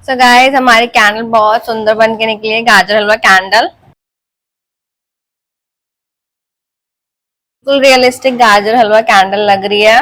So guys हमारी candle बहुत सुंदर बन के निकली है, गाजर हलवा कैंडल। बिल्कुल रियलिस्टिक गाजर हलवा कैंडल लग रही है।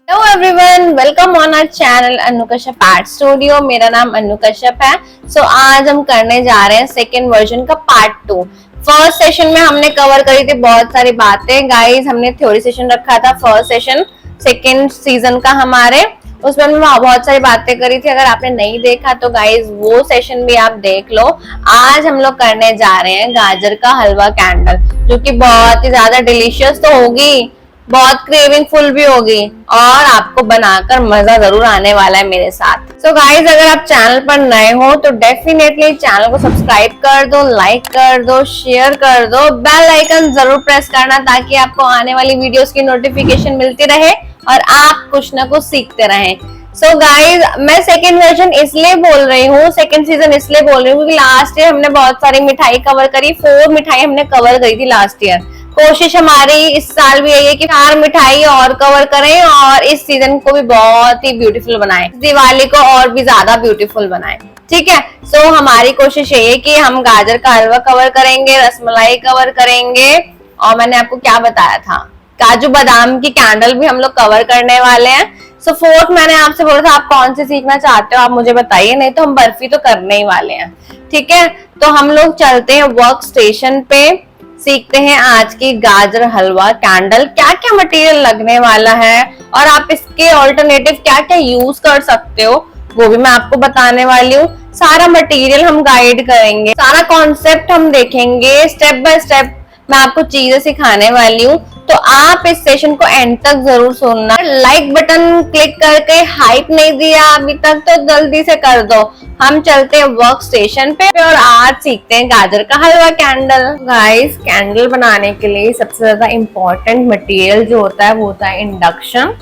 Hello everyone, welcome on our channel Anu Kashyap art studio. मेरा नाम अनु कश्यप है। सो आज हम करने जा रहे हैं सेकेंड वर्जन का पार्ट 2। फर्स्ट सेशन में हमने कवर करी थी बहुत सारी बातें गाइस। हमने थ्योरी सेशन रखा था फर्स्ट सेशन सेकेंड सीजन का हमारे, उसमें हमने बहुत सारी बातें करी थी। अगर आपने नहीं देखा तो गाइस वो सेशन भी आप देख लो। आज हम लोग करने जा रहे हैं गाजर का हलवा कैंडल, जो कि बहुत ही ज्यादा डिलीशियस तो होगी, बहुत क्रेविंग फुल भी होगी और आपको बनाकर मजा जरूर आने वाला है मेरे साथ। सो गाइस, अगर आप चैनल पर नए हो तो डेफिनेटली चैनल को सब्सक्राइब कर दो, लाइक कर दो, शेयर कर दो, बेल आइकन जरूर प्रेस करना ताकि आपको आने वाली वीडियोस की नोटिफिकेशन मिलती रहे और आप कुछ ना कुछ सीखते रहें। सो गाइज, मैं सेकेंड वर्जन इसलिए बोल रही हूँ, सेकेंड सीजन इसलिए बोल रही हूँ क्योंकि लास्ट ईयर हमने बहुत सारी मिठाई कवर करी, 4 मिठाई हमने कवर करी थी लास्ट ईयर। कोशिश हमारी इस साल भी यही है कि 4 मिठाई और कवर करें और इस सीजन को भी बहुत ही ब्यूटीफुल बनाएं, दिवाली को और भी ज्यादा ब्यूटीफुल बनाएं। ठीक है, सो हमारी कोशिश यही है कि हम गाजर का हलवा कवर करेंगे, रसमलाई कवर करेंगे और मैंने आपको क्या बताया था, काजू बादाम की कैंडल भी हम लोग कवर करने वाले हैं। सो फोर्थ मैंने आपसे बोला था आप कौन सी सीखना चाहते हो, आप मुझे बताइए, नहीं तो हम बर्फी तो करने ही वाले हैं। ठीक है, तो हम लोग चलते हैं वर्क स्टेशन पे, सीखते हैं आज की गाजर हलवा कैंडल। क्या क्या मटेरियल लगने वाला है और आप इसके ऑल्टरनेटिव क्या क्या यूज कर सकते हो वो भी मैं आपको बताने वाली हूँ। सारा मटेरियल हम गाइड करेंगे, सारा कॉन्सेप्ट हम देखेंगे, स्टेप बाय स्टेप मैं आपको चीजें सिखाने वाली हूँ। तो आप इस सेशन को एंड तक जरूर सुनना। लाइक बटन क्लिक करके हाइप नहीं दिया अभी तक तो जल्दी से कर दो। हम चलते हैं वर्क स्टेशन पे और आज सीखते हैं गाजर का हलवा कैंडल। गाइस, कैंडल बनाने के लिए सबसे ज्यादा इम्पोर्टेंट मटेरियल जो होता है वो होता है induction.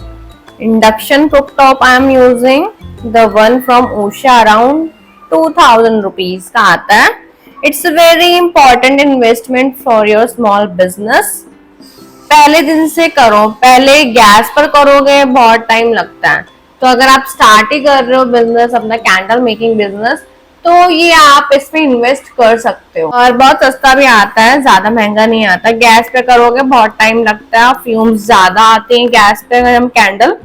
Induction cooktop I am using the one from Usha, around 2000 rupees का आता है। It's a very important investment for your small business. पहले दिन से करो, पहले गैस पर करोगे बहुत टाइम लगता है, तो अगर आप स्टार्ट ही कर रहे हो बिजनेस, अपना कैंडल मेकिंग बिजनेस, तो ये आप इसमें इन्वेस्ट कर सकते हो और बहुत सस्ता भी आता है, ज्यादा महंगा नहीं आता। गैस पे करोगे बहुत टाइम लगता है, फ्यूम्स ज्यादा आते हैं गैस पे अगर हम कैंडल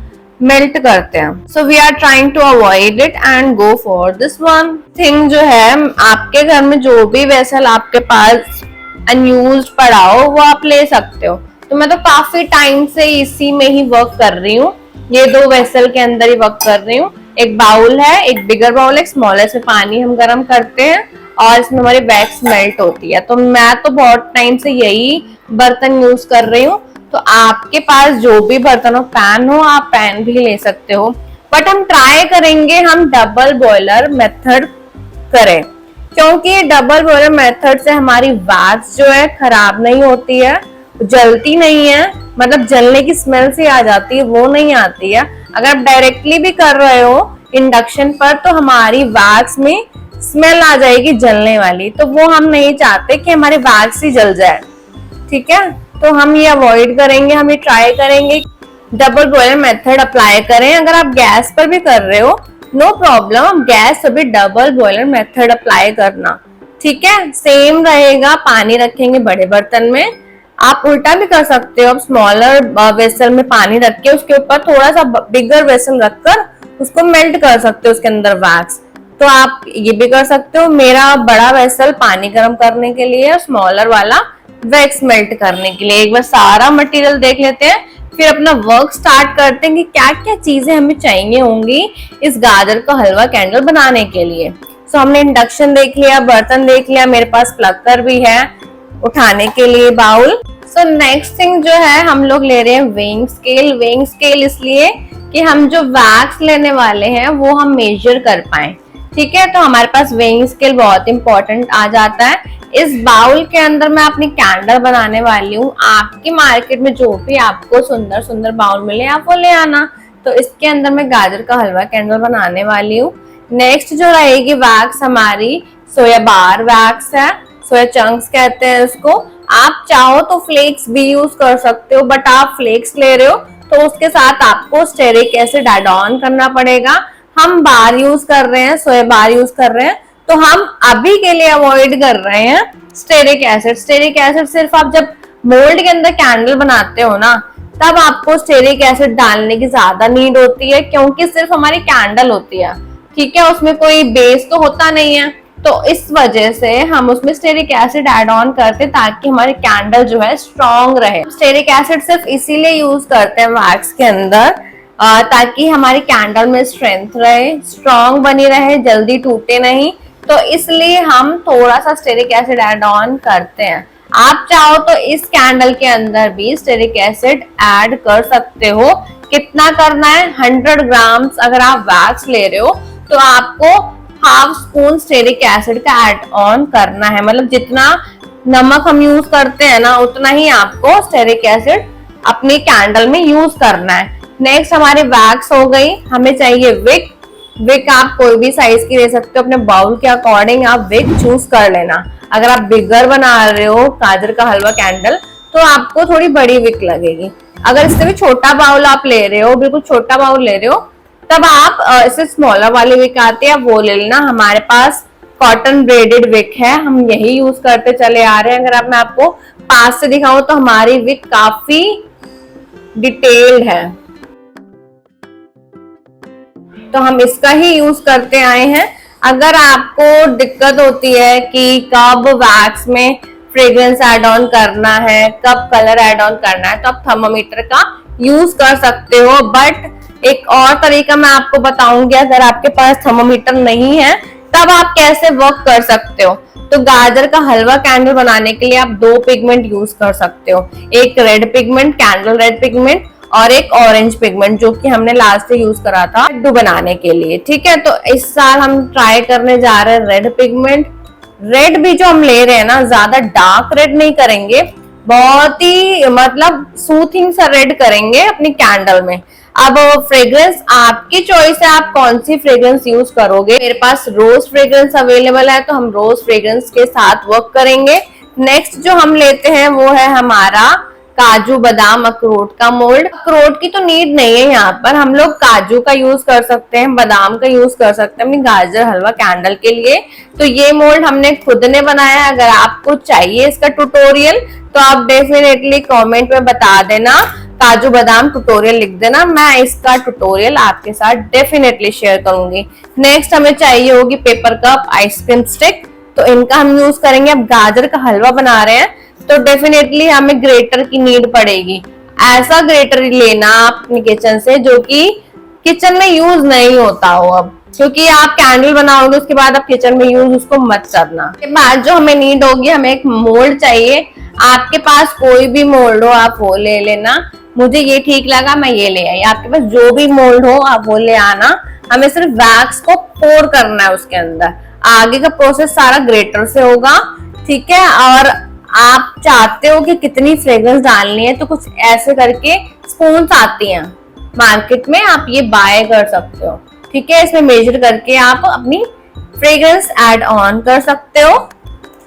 मेल्ट करते हैं। So we are trying to avoid it and go for this one thing. जो है, आपके घर में जो भी वेसल आपके पास अनयूज्ड पड़ा हो वो आप ले सकते हो। तो मैं तो काफी टाइम से इसी में ही वर्क कर रही हूँ, ये 2 वेसल के अंदर ही वर्क कर रही हूँ। एक बाउल है, एक बिगर बाउल, एक स्मॉलर से पानी हम गर्म करते हैं और इसमें हमारी वैक्स मेल्ट होती है। तो मैं तो बहुत टाइम से यही बर्तन यूज कर रही हूँ। तो आपके पास जो भी बर्तन हो, पैन हो, आप पैन भी ले सकते हो, बट हम ट्राई करेंगे हम डबल बॉयलर मेथड करें, क्योंकि डबल बॉयलर मेथड से हमारी वैक्स जो है खराब नहीं होती है, जलती नहीं है, मतलब जलने की स्मेल से आ जाती है वो नहीं आती है। अगर आप डायरेक्टली भी कर रहे हो इंडक्शन पर तो हमारी वैक्स में स्मेल आ जाएगी जलने वाली, तो वो हम नहीं चाहते कि हमारी वैक्स ही जल जाए। ठीक है, तो हम ये अवॉइड करेंगे, हम ये ट्राई करेंगे डबल बॉयलर मेथड अप्लाई करें। अगर आप गैस पर भी कर रहे हो नो प्रॉब्लम, आप गैस पर भी डबल बॉयलर मेथड अप्लाई करना। ठीक है, सेम रहेगा। पानी रखेंगे बड़े बर्तन में, आप उल्टा भी कर सकते हो, आप स्मॉलर वेसल में पानी रख के उसके ऊपर थोड़ा सा बिगर वेसल रखकर उसको मेल्ट कर सकते हो उसके अंदर वैक्स, तो आप ये भी कर सकते हो। मेरा बड़ा वेसल पानी गर्म करने के लिए, स्मॉलर वाला वैक्स मेल्ट करने के लिए। एक बार सारा मटेरियल देख लेते हैं, फिर अपना वर्क स्टार्ट करते हैं कि क्या क्या चीजें हमें चाहिए होंगी इस गाजर का हलवा कैंडल बनाने के लिए। सो हमने इंडक्शन देख लिया, बर्तन देख लिया, मेरे पास प्लगर भी है उठाने के लिए बाउल। सो नेक्स्ट थिंग जो है, हम लोग ले रहे हैं वेइंग स्केल। वेइंग स्केल इसलिए कि हम जो वैक्स लेने वाले हैं वो हम मेजर कर पाए। ठीक है, तो हमारे पास वेइंग स्केल बहुत इंपॉर्टेंट आ जाता है। इस बाउल के अंदर मैं अपनी कैंडल बनाने वाली हूँ। आपकी मार्केट में जो भी आपको सुंदर सुंदर बाउल मिले आप वो ले आना, तो इसके अंदर मैं गाजर का हलवा कैंडल बनाने वाली हूँ। नेक्स्ट जो रहेगी वैक्स हमारी सोया बार वैक्स है, सोया चंक्स कहते हैं उसको। आप चाहो तो फ्लेक्स भी यूज कर सकते हो, बट आप फ्लेक्स ले रहे हो तो उसके साथ आपको स्टेरिक एसिड ऐड ऑन करना पड़ेगा। हम बार यूज कर रहे हैं, सोया बार यूज कर रहे हैं, तो हम अभी के लिए अवॉइड कर रहे हैं स्टेरिक एसिड। स्टेरिक एसिड सिर्फ आप जब मोल्ड के अंदर कैंडल बनाते हो ना, तब आपको स्टेरिक एसिड डालने की ज्यादा नीड होती है, क्योंकि सिर्फ हमारी कैंडल होती है, ठीक है, उसमें कोई बेस तो होता नहीं है। तो इस वजह से हम उसमें स्टेरिक एसिड ऐड ऑन करते ताकि हमारी कैंडल जो है स्ट्रॉन्ग रहे। स्टेरिक एसिड सिर्फ इसीलिए यूज करते हैं वैक्स के अंदर ताकि हमारी कैंडल में स्ट्रेंथ रहे, स्ट्रॉन्ग बनी रहे, जल्दी टूटे नहीं। तो इसलिए हम थोड़ा सा स्टेरिक एसिड ऐड ऑन करते हैं। आप चाहो तो इस कैंडल के अंदर भी स्टेरिक एसिड ऐड कर सकते हो। कितना करना है, 100 ग्राम्स अगर आप वैक्स ले रहे हो तो आपको हाफ स्पून स्टेरिक एसिड का ऐड ऑन करना है। मतलब जितना नमक हम यूज करते हैं ना, उतना ही आपको स्टेरिक एसिड अपनी कैंडल में यूज करना है। नेक्स्ट हमारी वैक्स हो गई, हमें चाहिए विक। विक आप कोई भी साइज की ले सकते हो, अपने बाउल के अकॉर्डिंग आप विक चूज कर लेना। अगर आप बिगर बना रहे हो गाजर का हलवा कैंडल तो आपको थोड़ी बड़ी विक लगेगी। अगर इससे भी छोटा बाउल आप ले रहे हो, बिल्कुल छोटा बाउल ले रहे हो, तब आप इसे स्मॉलर वाली विक आती है वो ले लेना। हमारे पास कॉटन ब्रेडेड विक है, हम यही यूज करते चले आ रहे हैं। अगर मैं आपको पास से दिखाऊं तो हमारी विक काफी डिटेल्ड है, तो हम इसका ही यूज करते आए हैं। अगर आपको दिक्कत होती है कि कब वैक्स में फ्रेग्रेंस ऐड ऑन करना है, कब कलर ऐड ऑन करना है, तो आप थर्मोमीटर का यूज कर सकते हो। बट एक और तरीका मैं आपको बताऊंगी, अगर आपके पास थर्मोमीटर नहीं है तब आप कैसे वर्क कर सकते हो। तो गाजर का हलवा कैंडल बनाने के लिए आप 2 पिगमेंट यूज कर सकते हो, एक red pigment candle red pigment और एक ऑरेंज पिगमेंट जो कि हमने लास्ट से यूज करा था लड्डू बनाने के लिए, ठीक है। तो इस साल हम ट्राई करने जा रहे हैं रेड पिगमेंट। रेड भी जो हम ले रहे हैं ना, ज्यादा डार्क रेड नहीं करेंगे, बहुत ही मतलब सूथिंग सा रेड करेंगे अपनी कैंडल में। अब फ्रेग्रेंस आपकी चॉइस है, आप कौन सी फ्रेग्रेंस यूज करोगे। मेरे पास रोज फ्रेग्रेंस अवेलेबल है तो हम रोज फ्रेग्रेंस के साथ वर्क करेंगे। नेक्स्ट जो हम लेते हैं वो है हमारा काजू बादाम अखरोट का मोल्ड। अखरोट की तो नीड नहीं है यहाँ पर, हम लोग काजू का यूज कर सकते हैं, बादाम का यूज कर सकते हैं अपनी गाजर हलवा कैंडल के लिए। तो ये मोल्ड हमने खुद ने बनाया है। अगर आपको चाहिए इसका ट्यूटोरियल तो आप डेफिनेटली कमेंट में बता देना, काजू बादाम ट्यूटोरियल लिख देना, मैं इसका ट्यूटोरियल आपके साथ डेफिनेटली शेयर करूंगी। नेक्स्ट हमें चाहिए होगी पेपर कप आइसक्रीम स्टिक, तो इनका हम यूज करेंगे। अब गाजर का हलवा बना रहे हैं तो डेफिनेटली हमें ग्रेटर की नीड पड़ेगी। ऐसा ग्रेटर लेना आप अपने किचन से जो कि किचन में यूज नहीं होता हो, अब क्योंकि आप कैंडल बनाओगे उसके बाद आप किचन में यूज उसको मत करना। के बाद जो हमें नीड होगी, हमें एक मोल्ड चाहिए। आपके पास कोई भी मोल्ड हो आप वो ले लेना, मुझे ये ठीक लगा मैं ये ले आई। आपके पास जो भी मोल्ड हो आप वो ले आना। हमें सिर्फ वैक्स को पोर करना है उसके अंदर, आगे का प्रोसेस सारा ग्रेटर से होगा, ठीक है। और आप चाहते हो कि कितनी फ्रेग्रेंस डालनी है तो कुछ ऐसे करके स्पून्स आती हैं मार्केट में, आप ये बाय कर सकते हो, ठीक है। इसमें मेजर करके आप अपनी फ्रेग्रेंस ऐड ऑन कर सकते हो।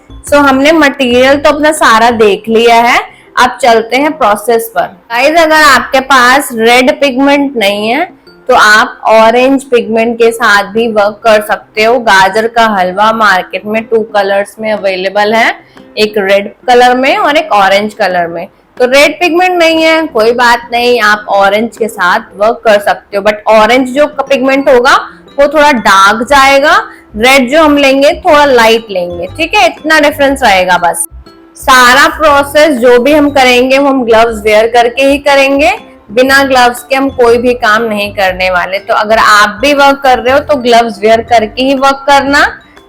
सो हमने मटेरियल तो अपना सारा देख लिया है, अब चलते हैं प्रोसेस पर। गाइस अगर आपके पास रेड पिगमेंट नहीं है तो आप ऑरेंज पिगमेंट के साथ भी वर्क कर सकते हो। गाजर का हलवा मार्केट में 2 कलर्स में अवेलेबल है, एक रेड कलर में और एक ऑरेंज कलर में। तो रेड पिगमेंट नहीं है कोई बात नहीं, आप ऑरेंज के साथ वर्क कर सकते हो। बट ऑरेंज जो पिगमेंट होगा वो थोड़ा डार्क जाएगा, रेड जो हम लेंगे थोड़ा लाइट लेंगे, ठीक है, इतना डिफरेंस रहेगा बस। सारा प्रोसेस जो भी हम करेंगे वो हम ग्लव्स वेयर करके ही करेंगे, बिना ग्लव्स के हम कोई भी काम नहीं करने वाले। तो अगर आप भी वर्क कर रहे हो तो ग्लव्स वेयर करके ही वर्क करना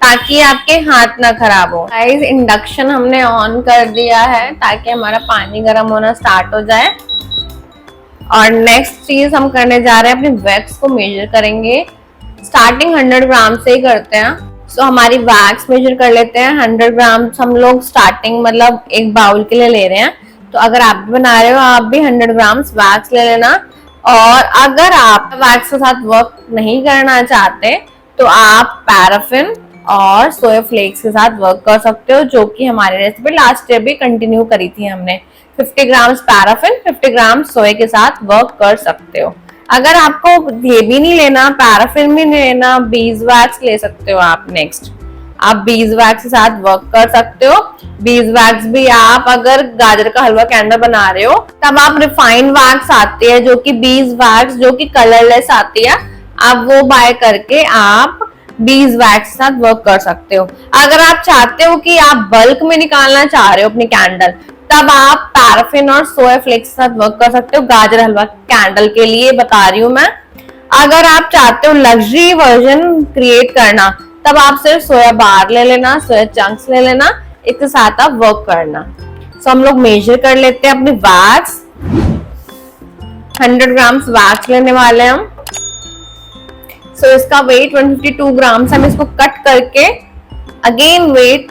ताकि आपके हाथ ना खराब हो। गाइस इंडक्शन हमने ऑन कर दिया है ताकि हमारा पानी गर्म होना स्टार्ट हो जाए। और नेक्स्ट चीज हम करने जा रहे हैं, अपने वैक्स को मेजर करेंगे। स्टार्टिंग 100 ग्राम से ही करते हैं। सो हमारी वैक्स मेजर कर लेते हैं। 100 ग्राम हम लोग स्टार्टिंग मतलब एक बाउल के लिए ले रहे हैं। तो अगर आप भी बना रहे हो आप भी 100 ग्राम वैक्स ले लेना। और अगर आप वैक्स के साथ वर्क नहीं करना चाहते तो आप पैराफिन और सोया फ्लेक्स के साथ वर्क कर सकते हो, जो कि हमारी रेसिपी लास्ट ईयर भी कंटिन्यू करी थी हमने। 50 ग्राम पैराफिन 50 ग्राम सोया के साथ वर्क कर सकते हो। अगर आपको ये भी नहीं लेना, पैराफिन भी नहीं लेना, बीज वैक्स ले सकते हो आप। नेक्स्ट आप बीज वैक्स के साथ वर्क कर सकते हो। बीज वैक्स भी आप अगर गाजर का हलवा कैंडल बना रहे हो तब आप रिफाइंड वैक्स आती है जो कि बीज वैक्स जो कि कलरलेस आती है, आप वो बाय करके आप बीज वैक्स के साथ वर्क कर सकते हो। अगर आप चाहते हो कि आप बल्क में निकालना चाह रहे हो अपनी कैंडल, तब आप पैराफिन और सोया फ्लेक्स के साथ वर्क कर सकते हो। गाजर हलवा कैंडल के लिए बता रही हूँ मैं। अगर आप चाहते हो लग्जरी वर्जन क्रिएट करना, तब आप सिर्फ सोया बार ले लेना, सोया चंक्स ले लेना, इसके साथ आप वर्क करना। सो हम लोग मेजर कर लेते हैं अपनी वैक्स। 100 ग्राम वैक्स लेने वाले हैं हम। सो इसका वेट 152 ग्राम हम इसको कट करके अगेन वेट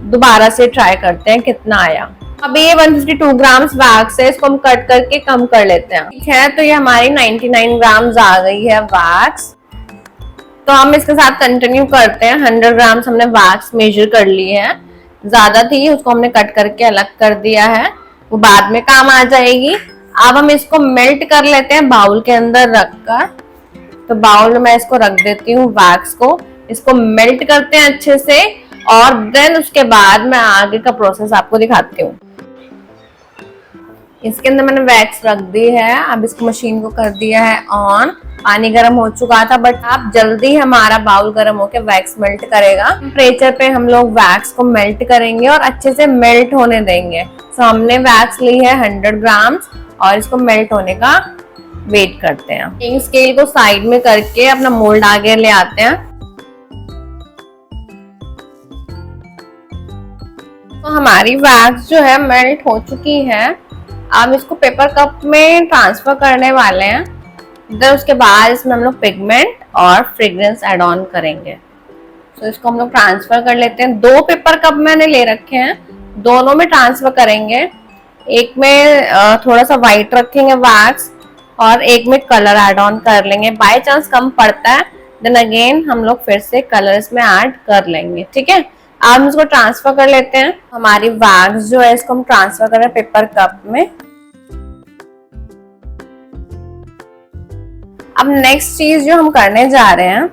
दोबारा से ट्राई करते हैं कितना आया। अभी ये 152 ग्राम वैक्स है, इसको हम कट करके कम कर लेते हैं। ठीक है, तो ये हमारी 99 ग्राम आ गई है वैक्स। तो हम इसके साथ कंटिन्यू करते हैं। 100 ग्राम हमने वैक्स मेजर कर ली है, ज्यादा थी उसको हमने कट करके अलग कर दिया है, वो बाद में काम आ जाएगी। अब हम इसको मेल्ट कर लेते हैं बाउल के अंदर रखकर। तो बाउल में मैं इसको रख देती हूँ वैक्स को, इसको मेल्ट करते हैं अच्छे से और देन उसके बाद मैं आगे का प्रोसेस आपको दिखाती हूँ। इसके अंदर मैंने वैक्स रख दी है। अब इसको मशीन को कर दिया है ऑन। पानी गर्म हो चुका था, बट आप जल्दी हमारा बाउल गर्म होके वैक्स मेल्ट करेगा। टेम्परेचर पे हम लोग वैक्स को मेल्ट करेंगे और अच्छे से मेल्ट होने देंगे। तो हमने वैक्स ली है 100 ग्राम और इसको मेल्ट होने का वेट करते हैं। स्केल को साइड में करके अपना मोल्ड आगे ले आते हैं। तो हमारी वैक्स जो है मेल्ट हो चुकी है। अब इसको पेपर कप में ट्रांसफर करने वाले हैं। फिर उसके बाद इसमें हम लोग पिगमेंट और फ्रेग्रेंस ऐड ऑन करेंगे। तो इसको हम लोग ट्रांसफर कर लेते हैं। 2 पेपर कप मैंने ले रखे हैं, दोनों में ट्रांसफर करेंगे। एक में थोड़ा सा व्हाइट रखेंगे वैक्स और एक में कलर ऐड ऑन कर लेंगे। बाय चांस कम पड़ता है देन अगेन हम लोग फिर से कलर इसमें ऐड कर लेंगे। ठीक है, अब हम इसको ट्रांसफर कर लेते हैं। हमारी वैक्स जो है इसको हम ट्रांसफर कर रहे हैं पेपर कप में। अब नेक्स्ट चीज जो हम करने जा रहे हैं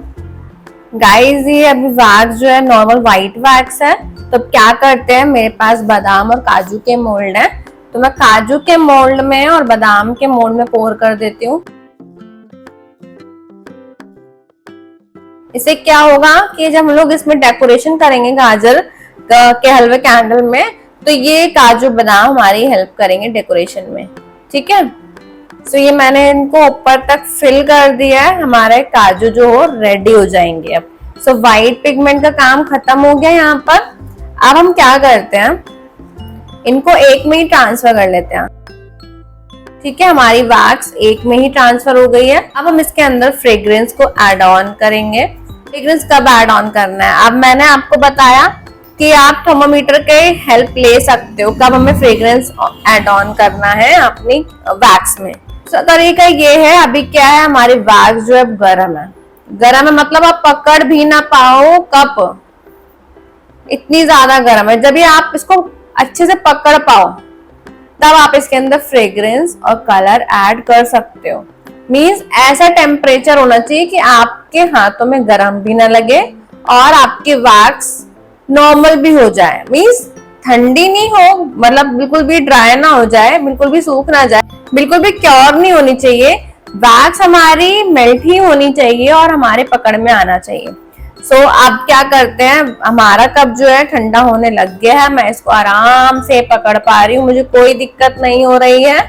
गाइस, ये अभी वैक्स जो है नॉर्मल व्हाइट वैक्स है। तो क्या करते हैं, मेरे पास बादाम और काजू के मोल्ड है, तो मैं काजू के मोल्ड में और बादाम के मोल्ड में पोर कर देती हूँ। इससे क्या होगा कि जब हम लोग इसमें डेकोरेशन करेंगे गाजर के हलवे कैंडल में, तो ये काजू बादाम हमारी हेल्प करेंगे डेकोरेशन में। ठीक है, तो ये मैंने इनको ऊपर तक फिल कर दिया है। हमारे काजू जो हो रेडी हो जाएंगे अब। सो व्हाइट पिगमेंट का काम खत्म हो गया यहाँ पर। अब हम क्या करते हैं, इनको एक में ही ट्रांसफर कर लेते हैं। ठीक है, हमारी वैक्स एक में ही ट्रांसफर हो गई है। अब हम इसके अंदर फ्रेग्रेंस को ऐड ऑन करेंगे। फ्रेग्रेंस कब ऐड ऑन करना है, अब मैंने आपको बताया कि आप थर्मोमीटर के हेल्प ले सकते हो कब हमें फ्रेग्रेंस ऐड ऑन करना है अपनी वैक्स में। तो तरीका ये है, अभी क्या है हमारी वैक्स जो है गर्म है। गर्म है मतलब आप पकड़ भी ना पाओ कप, इतनी ज्यादा गर्म है। जब भी आप इसको अच्छे से पकड़ पाओ तब आप इसके अंदर फ्रेग्रेंस और कलर ऐड कर सकते हो। मींस ऐसा टेम्परेचर होना चाहिए कि आपके हाथों में गर्म भी ना लगे और आपकी वैक्स नॉर्मल भी हो जाए। मींस ठंडी नहीं हो, मतलब बिल्कुल भी ड्राई ना हो जाए, बिल्कुल भी सूख ना जाए, बिल्कुल भी क्योर नहीं होनी चाहिए। वैक्स हमारी मेल्ट ही होनी चाहिए और हमारे पकड़ में आना चाहिए। सो अब क्या करते हैं, हमारा कप जो है ठंडा होने लग गया है। मैं इसको आराम से पकड़ पा रही हूँ, मुझे कोई दिक्कत नहीं हो रही है।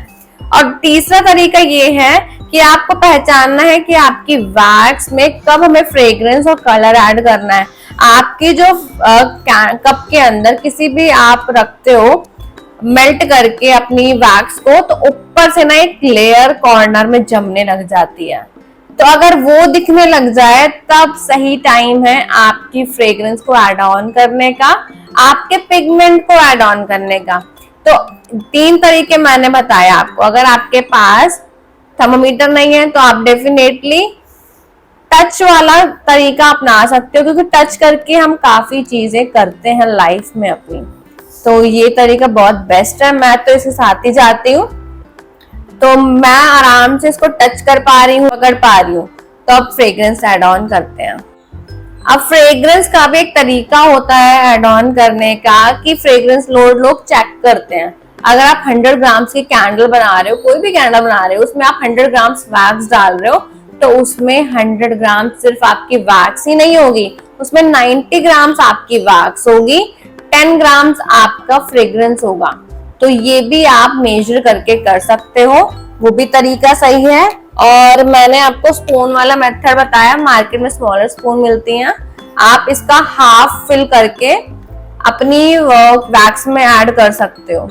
और तीसरा तरीका ये है कि आपको पहचानना है कि आपकी वैक्स में कब हमें फ्रेग्रेंस और कलर ऐड करना है। आपकी जो कप के अंदर किसी भी आप रखते हो मेल्ट करके अपनी वैक्स को, तो ऊपर से ना एक लेयर कॉर्नर में जमने लग जाती है। तो अगर वो दिखने लग जाए तब सही टाइम है आपकी फ्रेग्रेंस को ऐड ऑन करने का, आपके पिगमेंट को ऐड ऑन करने का। तो 3 तरीके मैंने बताया आपको। अगर आपके पास थर्मोमीटर नहीं है तो आप डेफिनेटली टच वाला तरीका अपना सकते हो, क्योंकि टच करके हम काफी चीजें करते हैं लाइफ में अपनी। तो ये तरीका बहुत बेस्ट है। मैं तो इसके साथ ही जाती हूँ, तो मैं आराम से इसको टच कर पा रही हूँ, पकड़ पा रही हूँ। तो अब फ्रेग्रेंस ऐड ऑन करते हैं। अब फ्रेग्रेंस का भी एक तरीका होता है ऐड ऑन करने का, कि फ्रेग्रेंस लोड लोग चेक करते हैं। अगर आप 100 ग्राम्स की कैंडल बना रहे हो, कोई भी कैंडल बना रहे हो, उसमें आप 100 ग्राम्स वैक्स डाल रहे हो, तो उसमें 100 ग्राम सिर्फ आपकी वैक्स ही नहीं होगी, उसमें 90 ग्राम्स आपकी वैक्स होगी, 10 ग्राम्स आपका फ्रेग्रेंस होगा। तो ये भी आप मेजर करके कर सकते हो, वो भी तरीका सही है। और मैंने आपको स्पून वाला मेथड बताया, मार्केट में स्मॉलर स्पून मिलती हैं, आप इसका हाफ फिल करके अपनी वैक्स में ऐड कर सकते हो।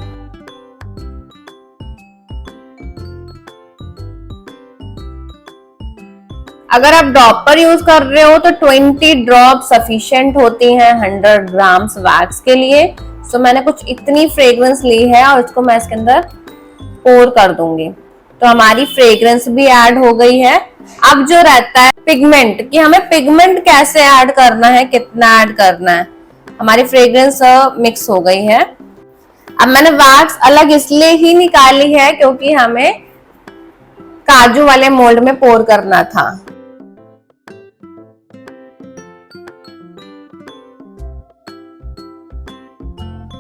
अगर आप ड्रॉपर यूज कर रहे हो तो 20 ड्रॉप सफिशिएंट होती हैं 100 ग्राम्स वैक्स के लिए। सो मैंने कुछ इतनी फ्रेग्रेंस ली है और इसको मैं इसके अंदर पोर कर दूंगी, तो हमारी फ्रेग्रेंस भी ऐड हो गई है। अब जो रहता है पिगमेंट, कि हमें पिगमेंट कैसे ऐड करना है, कितना ऐड करना है। हमारी फ्रेग्रेंस मिक्स हो गई है। अब मैंने वैक्स अलग इसलिए ही निकाली है क्योंकि हमें काजू वाले मोल्ड में पोर करना था।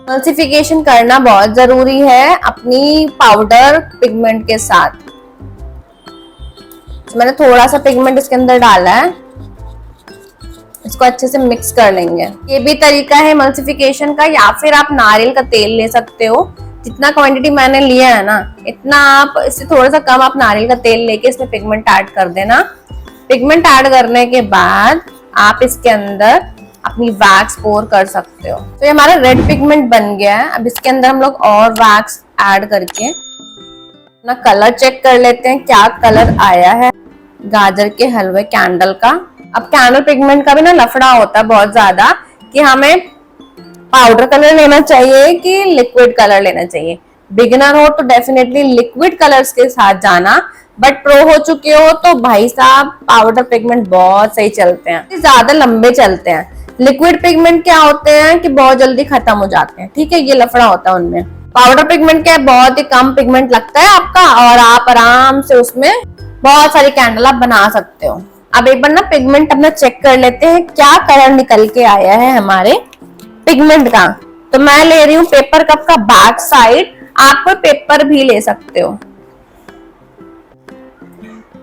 एमल्सिफिकेशन करना बहुत जरूरी है अपनी पाउडर पिगमेंट के साथ। तो मैंने थोड़ा सा पिगमेंट इसके अंदर डाला है, इसको अच्छे से मिक्स कर लेंगे। ये भी तरीका है एमल्सिफिकेशन का, या फिर आप नारियल का तेल ले सकते हो। जितना क्वांटिटी मैंने लिया है ना, इतना आप, इससे थोड़ा सा कम आप नारियल का तेल लेके इसमें पिगमेंट ऐड कर देना। पिगमेंट ऐड करने के बाद आप इसके अंदर अपनी वैक्स पोर कर सकते हो। तो ये हमारा रेड पिगमेंट बन गया है। अब इसके अंदर हम लोग और वैक्स ऐड करके अपना कलर चेक कर लेते हैं, क्या कलर आया है गाजर के हलवे कैंडल का। अब कैंडल पिगमेंट का भी ना लफड़ा होता है बहुत ज्यादा, कि हमें पाउडर कलर लेना चाहिए कि लिक्विड कलर लेना चाहिए। बिगिनर हो तो डेफिनेटली लिक्विड कलर्स के साथ जाना, बट प्रो हो चुके हो तो भाई साहब पाउडर पिगमेंट बहुत सही चलते हैं, ज्यादा लंबे चलते हैं। लिक्विड पिगमेंट क्या होते हैं कि बहुत जल्दी खत्म हो जाते हैं, ठीक है, ये लफड़ा होता है उनमें। पाउडर पिगमेंट क्या है, बहुत ही कम पिगमेंट लगता है आपका, और आप आराम से उसमें बहुत सारी कैंडल आप बना सकते हो। अब एक बार ना पिगमेंट अपना चेक कर लेते हैं, क्या कलर निकल के आया है हमारे पिगमेंट का। तो मैं ले रही हूँ पेपर कप का बैक साइड, आप कोई पेपर भी ले सकते हो।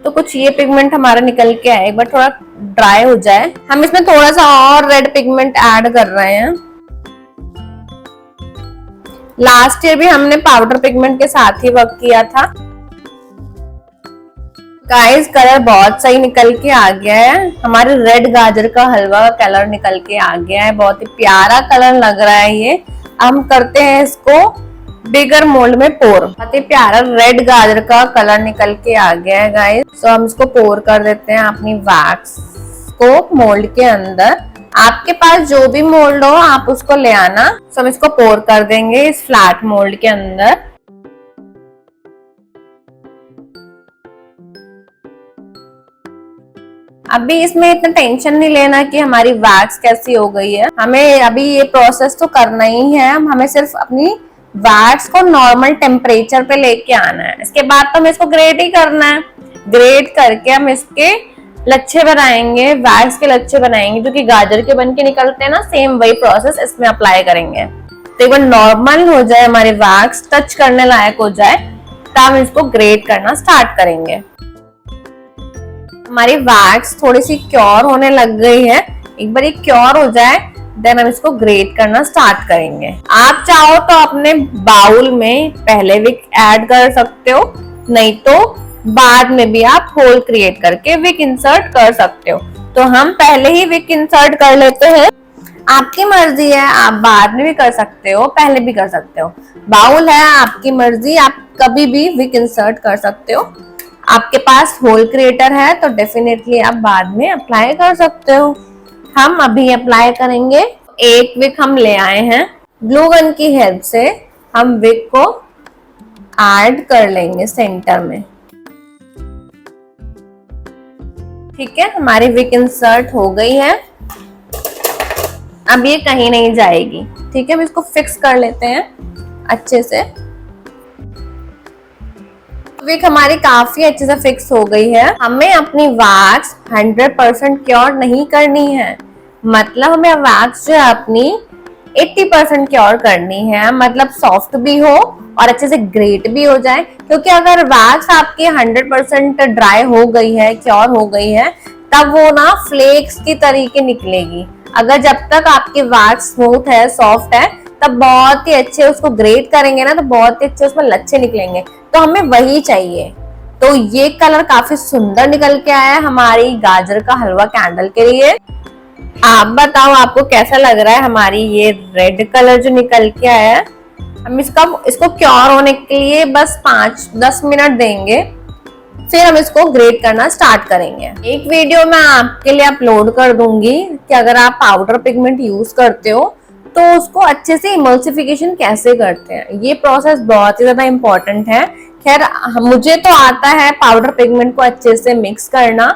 तो कुछ ये पिगमेंट हमारा निकल के आए, एक बार थोड़ा ड्राई हो जाए। हम इसमें थोड़ा सा और रेड पिगमेंट ऐड कर रहे हैं। लास्ट ईयर भी हमने पाउडर पिगमेंट के साथ ही वर्क किया था। गाइस कलर बहुत सही निकल के आ गया है, हमारे रेड गाजर का हलवा का कलर निकल के आ गया है, बहुत ही प्यारा कलर लग रहा है ये। हम करते हैं इसको बिगर मोल्ड में पोर। बहुत ही प्यारा रेड गाजर का कलर निकल के आ गया है गाइस। तो हम इसको पोर कर देते हैं अपनी वैक्स को मोल्ड के अंदर। आपके पास जो भी मोल्ड हो आप उसको ले आना। तो हम इसको पोर कर देंगे इस फ्लैट मोल्ड के अंदर। अभी इसमें इतना टेंशन नहीं लेना कि हमारी वैक्स कैसी हो गई है, हमें अभी ये प्रोसेस तो करना ही है। हमें सिर्फ अपनी वैक्स को नॉर्मल टेम्परेचर पे लेके आना है। इसके बाद तो हमें इसको ग्रेड ही करना है। ग्रेड करके हम इसके लच्छे बनाएंगे, वैक्स के लच्छे बनाएंगे, जो कि गाजर के बन के निकलते हैं ना, सेम वही प्रोसेस इसमें अप्लाई करेंगे। तो एक बार नॉर्मल हो जाए हमारे वैक्स, टच करने लायक हो जाए, तब हम इसको ग्रेड करना स्टार्ट करेंगे। हमारी वैक्स थोड़ी सी क्योर होने लग गई है, एक बार ये क्योर हो जाए देन हम इसको ग्रेट करना स्टार्ट करेंगे। आप चाहो तो अपने बाउल में पहले विक ऐड कर सकते हो, नहीं तो बाद में भी आप होल क्रिएट करके विक इंसर्ट कर सकते हो। तो हम पहले ही विक इंसर्ट कर लेते हैं, आपकी मर्जी है, आप बाद में भी कर सकते हो, पहले भी कर सकते हो। बाउल है, आपकी मर्जी, आप कभी भी विक इंसर्ट कर सकते हो। आपके पास होल क्रिएटर है तो डेफिनेटली आप बाद में अप्लाई कर सकते हो। हम अभी अप्लाई करेंगे। एक विक हम ले आए हैं, ग्लू गन की हेल्प से हम विक को ऐड कर लेंगे सेंटर में। ठीक है, हमारी विक इंसर्ट हो गई है। अब ये कहीं नहीं जाएगी। ठीक है, अब इसको फिक्स कर लेते हैं अच्छे से। विक हमारी काफी अच्छे से फिक्स हो गई है। हमें अपनी वैक्स 100% क्योर नहीं करनी है, मतलब हमें वैक्स जो है अपनी 80% क्योर करनी है, मतलब सॉफ्ट भी हो और अच्छे से ग्रेट भी हो जाए। क्योंकि अगर वैक्स आपकी 100% ड्राई हो गई है, क्योर हो गई है, तब वो ना फ्लेक्स की तरीके निकलेगी। अगर जब तक आपकी वैक्स स्मूथ है, सॉफ्ट है, तब बहुत ही अच्छे उसको ग्रेट करेंगे ना, तो बहुत ही अच्छे उसमें लच्छे निकलेंगे। तो हमें वही चाहिए। तो ये कलर काफी सुंदर निकल के आया है हमारी गाजर का हलवा कैंडल के लिए। आप बताओ आपको कैसा लग रहा है हमारी ये रेड कलर जो निकल के आया है। हम इसको क्योर होने के लिए बस 5-10 मिनट देंगे, फिर हम इसको ग्रेट करना स्टार्ट करेंगे। एक वीडियो मैं आपके लिए अपलोड कर दूंगी कि अगर आप पाउडर पिगमेंट यूज करते हो तो उसको अच्छे से इमल्सिफिकेशन कैसे करते हैं। ये प्रोसेस बहुत ही ज्यादा इम्पोर्टेंट है। खैर मुझे तो आता है पाउडर पिगमेंट को अच्छे से मिक्स करना,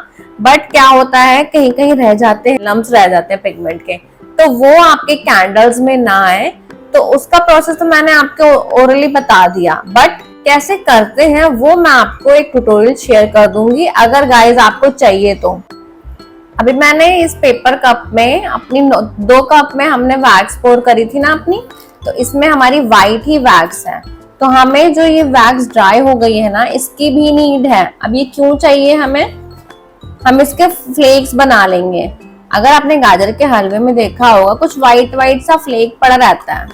बट क्या होता है कहीं कहीं रह जाते हैं, लम्स रह जाते हैं पिगमेंट के, तो वो आपके कैंडल्स में ना आए। तो उसका प्रोसेस तो मैंने आपको ओरली बता दिया, बट कैसे करते हैं वो मैं आपको एक ट्यूटोरियल शेयर कर दूंगी अगर गाइस आपको चाहिए तो। अभी मैंने इस पेपर कप में अपनी 2 कप में हमने वैक्स पोर करी थी ना अपनी, तो इसमें हमारी वाइट ही वैक्स है। तो हमें जो ये वैक्स ड्राई हो गई है ना, इसकी भी नीड है। अब ये क्यों चाहिए हमें, हम इसके फ्लेक्स बना लेंगे। अगर आपने गाजर के हलवे में देखा होगा कुछ व्हाइट व्हाइट सा फ्लेक पड़ा रहता है,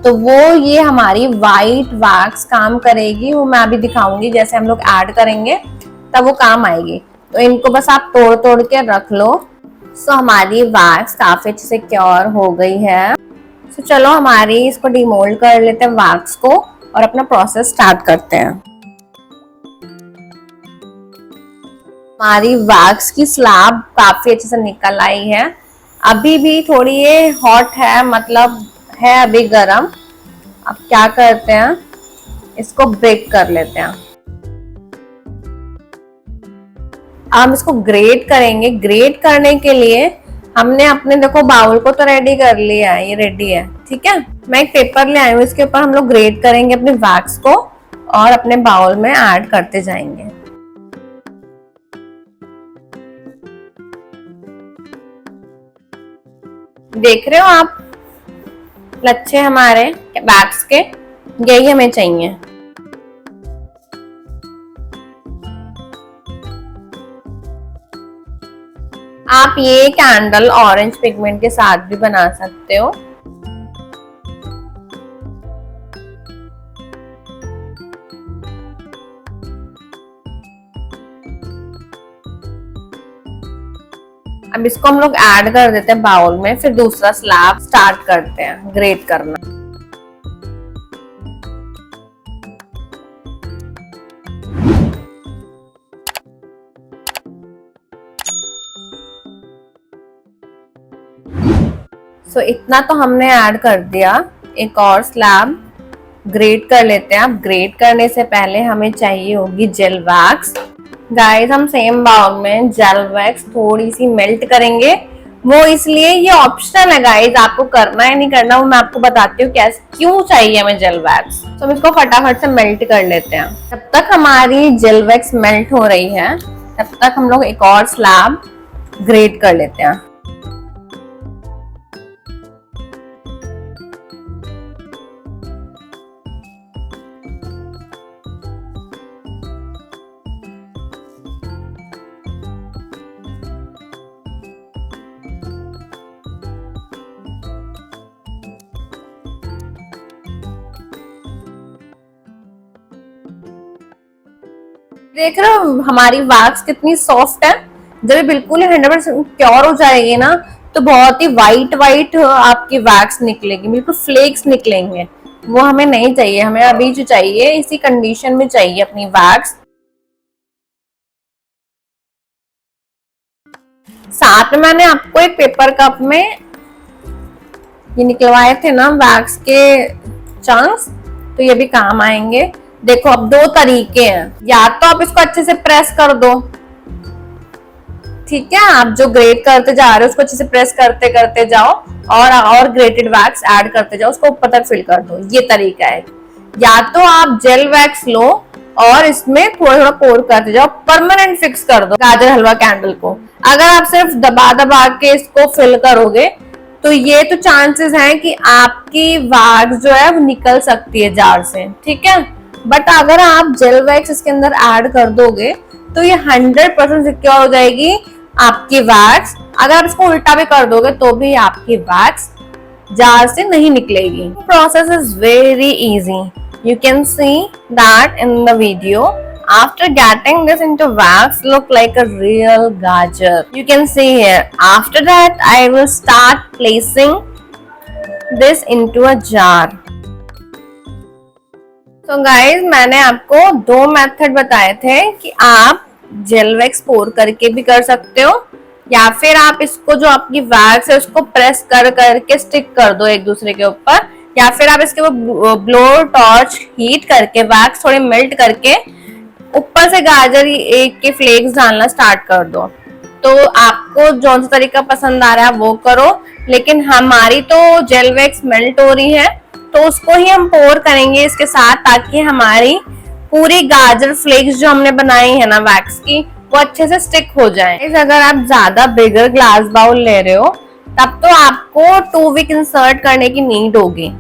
तो वो ये हमारी वाइट वैक्स काम करेगी। वो मैं अभी दिखाऊंगी, जैसे हम लोग ऐड करेंगे तब वो काम आएगी। तो इनको बस आप तोड़ तोड़ के रख लो। सो हमारी वैक्स काफी अच्छे से क्योर हो गई है। सो चलो हमारी इसको डिमोल्ड कर लेते हैं वैक्स को और अपना प्रोसेस स्टार्ट करते हैं। हमारी वैक्स की स्लैब काफी अच्छे से निकल आई है। अभी भी थोड़ी ये हॉट है, मतलब है अभी गरम। अब क्या करते हैं, इसको ब्रेक कर लेते हैं। हम इसको ग्रेट करेंगे। ग्रेट करने के लिए हमने अपने देखो बाउल को तो रेडी कर लिया है, ये रेडी है। ठीक है, मैं एक पेपर ले आई हूँ, इसके ऊपर हम लोग ग्रेट करेंगे अपने वैक्स को और अपने बाउल में ऐड करते जाएंगे। देख रहे हो आप लच्छे हमारे वैक्स के, यही हमें चाहिए। आप ये कैंडल ऑरेंज पिगमेंट के साथ भी बना सकते हो। अब इसको हम लोग ऐड कर देते हैं बाउल में, फिर दूसरा स्लैब स्टार्ट करते हैं ग्रेट करना। सो इतना तो हमने ऐड कर दिया। एक और स्लैब ग्रेट कर लेते हैं। अब ग्रेट करने से पहले हमें चाहिए होगी जेल वैक्स। गाइस हम सेम बाउल में जेल वैक्स थोड़ी सी मेल्ट करेंगे। वो इसलिए ये ऑप्शनल है गाइस, आपको करना है नहीं करना वो मैं आपको बताती हूँ कैसे क्यों चाहिए हमें जेल वैक्स। तो हम इसको फटाफट से मेल्ट कर लेते हैं। जब तक हमारी जेल वैक्स मेल्ट हो रही है तब तक हम लोग एक और स्लैब ग्रेट कर लेते हैं। देख रहे हो हमारी वैक्स कितनी सॉफ्ट है। जब ये बिल्कुल ही 100% प्योर हो जाएगी ना, तो बहुत ही वाइट वाइट आपकी वैक्स निकलेगी, बिल्कुल फ्लेक्स निकलेंगे। वो हमें नहीं चाहिए, हमें अभी जो चाहिए इसी कंडीशन में चाहिए अपनी वैक्स। साथ में मैंने आपको एक पेपर कप में ये निकलवाए थे ना वैक्स के चंक्स, तो ये भी काम आएंगे। देखो अब 2 तरीके हैं, या तो आप इसको अच्छे से प्रेस कर दो, ठीक है, आप जो ग्रेट करते जा रहे हो उसको अच्छे से प्रेस करते करते जाओ और ग्रेटेड वैक्स ऐड करते जाओ, उसको ऊपर तक फिल कर दो। ये तरीका है। या तो आप जेल वैक्स लो और इसमें थोड़ा थोड़ा पोर करते जाओ, परमानेंट फिक्स कर दो गाजर हलवा कैंडल को। अगर आप सिर्फ दबा दबा के इसको फिल करोगे तो ये तो चांसेस हैं कि आपकी वैक्स जो है वो निकल सकती है जार से, ठीक है। बट अगर आप जेल वैक्स इसके अंदर ऐड कर दोगे तो ये 100% सिक्योर हो जाएगी आपकी वैक्स। अगर आप इसको उल्टा भी कर दोगे तो भी आपकी वैक्स जार से नहीं निकलेगी। Process is very easy. You can see that in the video. After getting this into wax, look like a real gajar. You can see here. After that, I will start placing this into a jar. So guys, मैंने आपको दो method बताए थे कि आप jail wax पोर करके भी कर सकते हो, या फिर आप इसको जो आपकी वैक्स है उसको प्रेस कर करके स्टिक कर दो एक दूसरे के ऊपर, या फिर आप इसके ऊपर ब्लो टॉर्च हीट करके वैक्स थोड़े मेल्ट करके ऊपर से गाजर एक के फ्लेक्स डालना स्टार्ट कर दो। तो आपको जो सा तरीका पसंद आ रहा है वो करो, लेकिन हमारी तो जेल वैक्स मेल्ट हो रही है तो उसको ही हम पोर करेंगे इसके साथ, ताकि हमारी पूरी गाजर फ्लेक्स जो हमने बनाई है ना वैक्स की वो अच्छे से स्टिक हो जाए। अगर आप ज्यादा बिगर ग्लास बाउल ले रहे हो तब तो आपको 2 विक इंसर्ट करने की नीड होगी,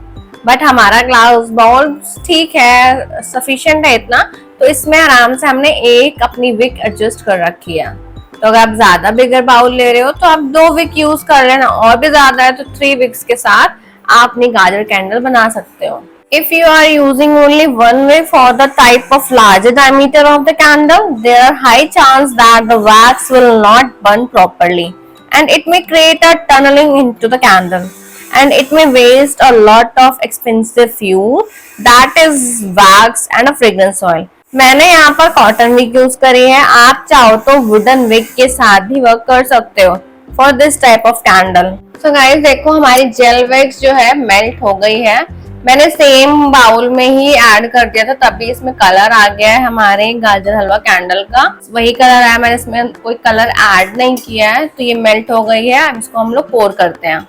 बट हमारा ग्लास बाउल ठीक है, सफिशिएंट है इतना, तो इसमें आराम से हमने एक अपनी विक एडजस्ट कर रखी है। तो अगर आप ज्यादा बिगर बाउल ले रहे हो तो आप 2 विक यूज कर लेना, और भी ज्यादा है तो 3 विक्स के साथ आप अपनी गाजर कैंडल बना सकते हो। If you are using only one wick for the type of larger diameter of the candle, there are high chance that the wax will not burn properly and it may create a tunneling into the candle and it may waste a lot of expensive fuel, that is wax and a fragrance oil. मैंने यहाँ पर cotton Wick use करी है, आप चाहो तो wooden Wick के साथ भी वर्क कर सकते हो for this type of candle. So guys देखो हमारी जेल वैक्स जो है मेल्ट हो गई है। मैंने सेम बाउल में ही ऐड कर दिया था तभी इसमें कलर आ गया है हमारे गाजर हलवा कैंडल का, वही कलर आया, मैंने इसमें कोई कलर ऐड नहीं किया है। तो ये मेल्ट हो गई है, अब इसको हम लोग पोर करते हैं।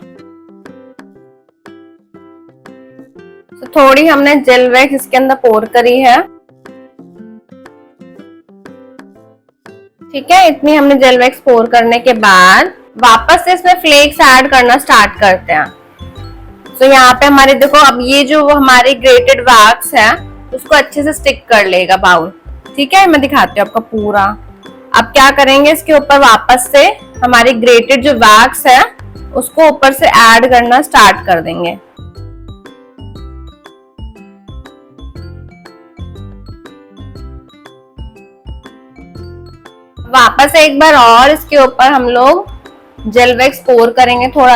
तो थोड़ी हमने जेल वैक्स इसके अंदर पोर करी है, ठीक है। इतनी हमने जेल वैक्स पोर करने के बाद वापस से इसमें फ्लेक्स ऐड करना स्टार्ट करते हैं। तो यहाँ पे हमारे देखो अब ये जो हमारी ग्रेटेड वैक्स है उसको अच्छे से स्टिक कर लेगा बाउल, ठीक है। मैं दिखाती हूँ आपको पूरा। अब क्या करेंगे, इसके ऊपर वापस से हमारी ग्रेटेड जो वैक्स है उसको ऊपर से ऐड करना स्टार्ट कर देंगे। वापस से एक बार और इसके ऊपर हम लोग जेल वैक्स पोर करेंगे थोड़ा।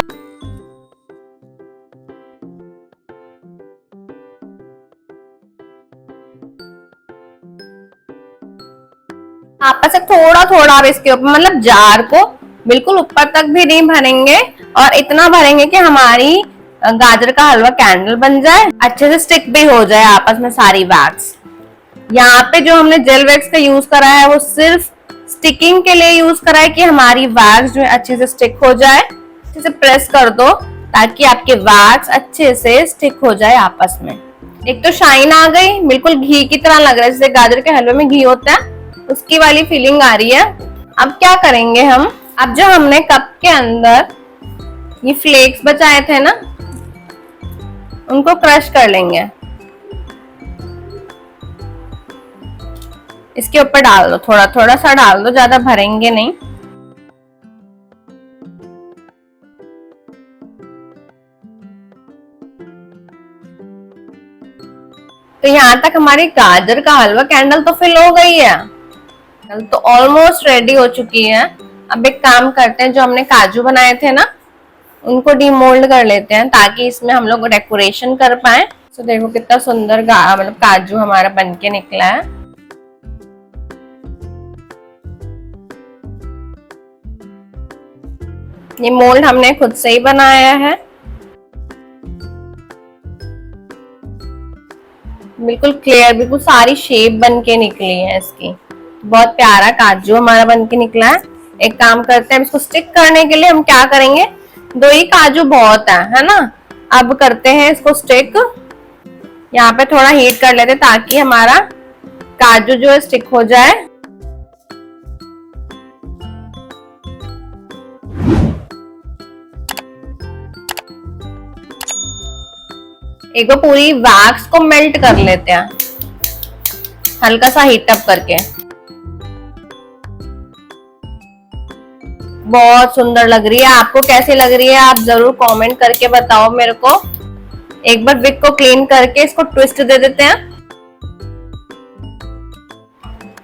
वापस से थोड़ा थोड़ा अब इसके ऊपर, मतलब जार को बिल्कुल ऊपर तक भी नहीं भरेंगे और इतना भरेंगे कि हमारी गाजर का हलवा कैंडल बन जाए, अच्छे से स्टिक भी हो जाए आपस में सारी वैक्स। यहाँ पे जो हमने जेल वैक्स का यूज करा है वो सिर्फ स्टिकिंग के लिए यूज करा है कि हमारी वैक्स जो है अच्छे से स्टिक हो जाए। अच्छे से प्रेस कर दो ताकि आपके वैक्स अच्छे से स्टिक हो जाए आपस में। एक तो शाइन आ गई, बिल्कुल घी की तरह लग रहा है, जैसे गाजर के हलवे में घी होता है उसकी वाली फीलिंग आ रही है। अब क्या करेंगे हम, अब जो हमने कप के अंदर ये फ्लेक्स बचाए थे ना उनको क्रश कर लेंगे, इसके ऊपर डाल दो, थोड़ा थोड़ा सा डाल दो, ज्यादा भरेंगे नहीं। तो यहाँ तक हमारी गाजर का हलवा कैंडल तो फिल हो गई है, तो ऑलमोस्ट रेडी हो चुकी है। अब एक काम करते हैं, जो हमने काजू बनाए थे ना उनको डीमोल्ड कर लेते हैं ताकि इसमें हम लोग डेकोरेशन कर पाए। तो देखो कितना सुंदर मतलब काजू हमारा बनके निकला है। ये मोल्ड हमने खुद से ही बनाया है, बिल्कुल क्लियर, बिल्कुल सारी शेप बन के निकली है इसकी। बहुत प्यारा काजू हमारा बन के निकला है। एक काम करते हैं, इसको स्टिक करने के लिए हम क्या करेंगे, 2 ही काजू बहुत है ना। अब करते हैं इसको स्टिक। यहाँ पे थोड़ा हीट कर लेते ताकि हमारा काजू जो है स्टिक हो जाए। एक बार पूरी वैक्स को मेल्ट कर लेते हैं हल्का सा हीट अप करके। बहुत सुंदर लग रही है। आपको कैसी लग रही है आप जरूर कमेंट करके बताओ मेरे को। एक बार विक को क्लीन करके इसको ट्विस्ट दे देते हैं।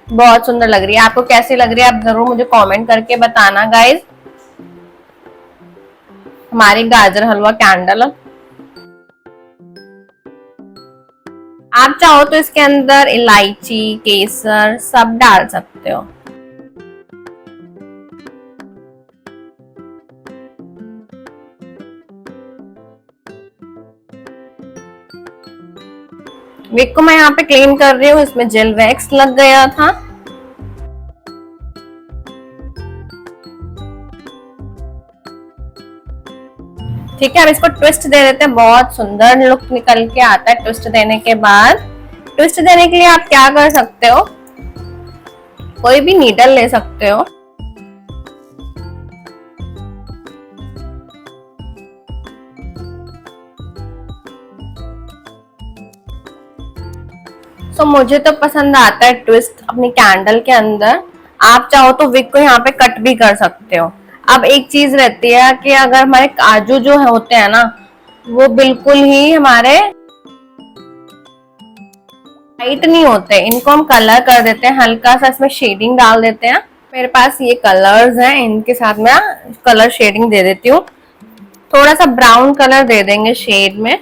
बहुत सुंदर लग रही है। आपको कैसी लग रही है आप जरूर मुझे कमेंट करके बताना गाइस। हमारी गाजर हलवा कैंडल, आप चाहो तो इसके अंदर इलायची, केसर सब डाल सकते हो। विक को मैं यहाँ पे क्लीन कर रही हूँ, इसमें जेल वैक्स लग गया था। ठीक है, अब इसको ट्विस्ट दे देते हैं। बहुत सुंदर लुक निकल के आता है ट्विस्ट देने के बाद। ट्विस्ट देने के लिए आप क्या कर सकते हो, कोई भी नीडल ले सकते हो। सो मुझे तो पसंद आता है ट्विस्ट अपनी कैंडल के अंदर। आप चाहो तो विक को यहाँ पे कट भी कर सकते हो। अब एक चीज रहती है कि अगर हमारे काजू जो होते हैं ना वो बिल्कुल ही हमारे वाइट नहीं होते, इनको हम कलर कर देते हैं, हल्का सा इसमें शेडिंग डाल देते हैं। मेरे पास ये कलर्स हैं, इनके साथ मैं कलर शेडिंग दे देती हूँ। थोड़ा सा ब्राउन कलर दे देंगे शेड में,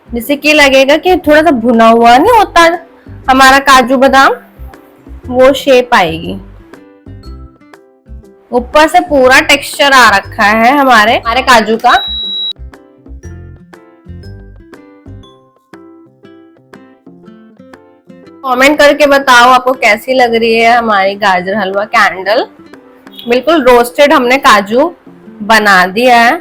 जिससे कि लगेगा कि थोड़ा सा भुना हुआ नहीं होता हमारा काजू बादाम, वो शेप आएगी। ऊपर से पूरा टेक्सचर आ रखा है हमारे काजू का। कमेंट करके बताओ आपको कैसी लग रही है हमारी गाजर हलवा कैंडल। बिल्कुल रोस्टेड हमने काजू बना दिया है।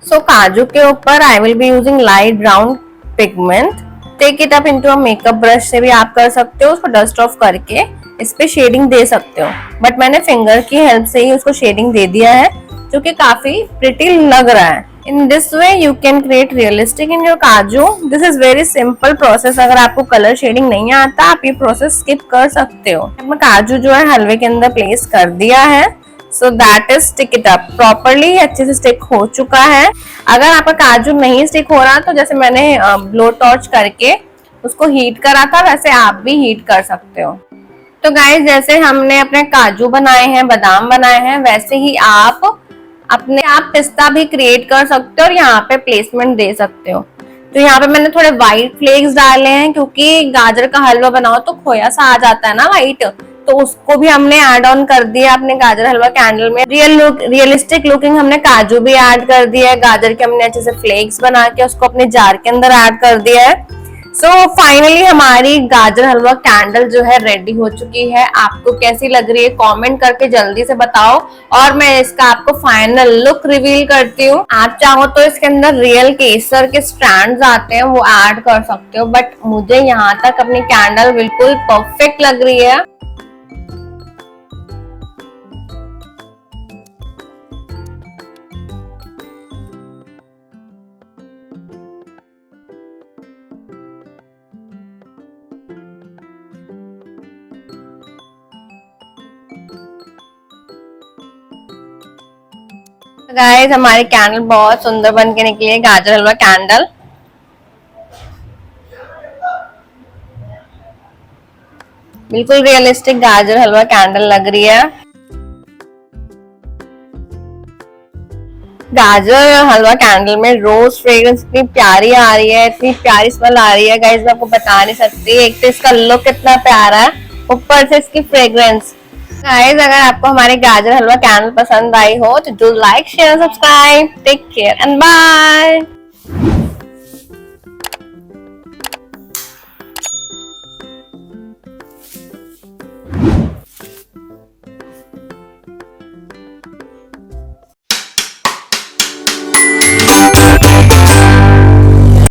सो काजू के ऊपर I will be using light brown pigment. Take it up into a makeup brush से भी आप कर सकते हो, उसको डस्ट ऑफ करके इस पे शेडिंग दे सकते हो। बट मैंने फिंगर की हेल्प से ही उसको शेडिंग दे दिया है, जो कि काफी प्रिटी लग रहा है। In this way you can create realistic in your काजू। This is very simple process. अगर आपको कलर शेडिंग नहीं आता आप ये प्रोसेस स्किप कर सकते हो। मैं काजू जो है हलवे के अंदर प्लेस कर दिया है। So that is stick it up properly, अच्छे से स्टिक हो चुका है। अगर आपका काजू नहीं स्टिक हो रहा तो जैसे मैंने ब्लो टॉर्च करके उसको हीट करा था, वैसे आप भी हीट कर सकते हो। तो गाइस जैसे हमने अपने काजू बनाए हैं, बादाम बनाए हैं, वैसे ही आप पिस्ता भी क्रिएट कर सकते हो और यहाँ पे प्लेसमेंट दे सकते हो। तो यहाँ पे मैंने थोड़े व्हाइट फ्लेक्स डाले हैं, क्योंकि गाजर का हलवा बनाओ तो खोया सा आ जाता है ना व्हाइट, तो उसको भी हमने ऐड ऑन कर दिया अपने गाजर हलवा कैंडल में। रियलिस्टिक लुकिंग हमने काजू भी ऐड कर दिया है। गाजर के हमने अच्छे से फ्लेक्स बना के उसको अपने जार के अंदर ऐड कर दिया है। सो फाइनली हमारी गाजर हलवा कैंडल जो है रेडी हो चुकी है। आपको कैसी लग रही है कमेंट करके जल्दी से बताओ, और मैं इसका आपको फाइनल लुक रिवील करती हूँ। आप चाहो तो इसके अंदर रियल केसर के स्ट्रैंड्स आते हैं वो ऐड कर सकते हो, बट मुझे यहाँ तक अपनी कैंडल बिल्कुल परफेक्ट लग रही है। गाइस हमारी कैंडल बहुत सुंदर बन के निकली है, गाजर हलवा कैंडल। बिल्कुल रियलिस्टिक गाजर हलवा कैंडल लग रही है। गाजर हलवा कैंडल में रोज फ्रेग्रेंस इतनी प्यारी आ रही है, इतनी प्यारी स्मेल आ रही है गाइस, मैं आपको बता नहीं सकती। एक तो इसका लुक इतना प्यारा है, ऊपर से इसकी फ्रेग्रेंस। गाइस अगर आपको हमारे गाजर हलवा कैंडल पसंद आई हो तो do like share subscribe. Take care and bye.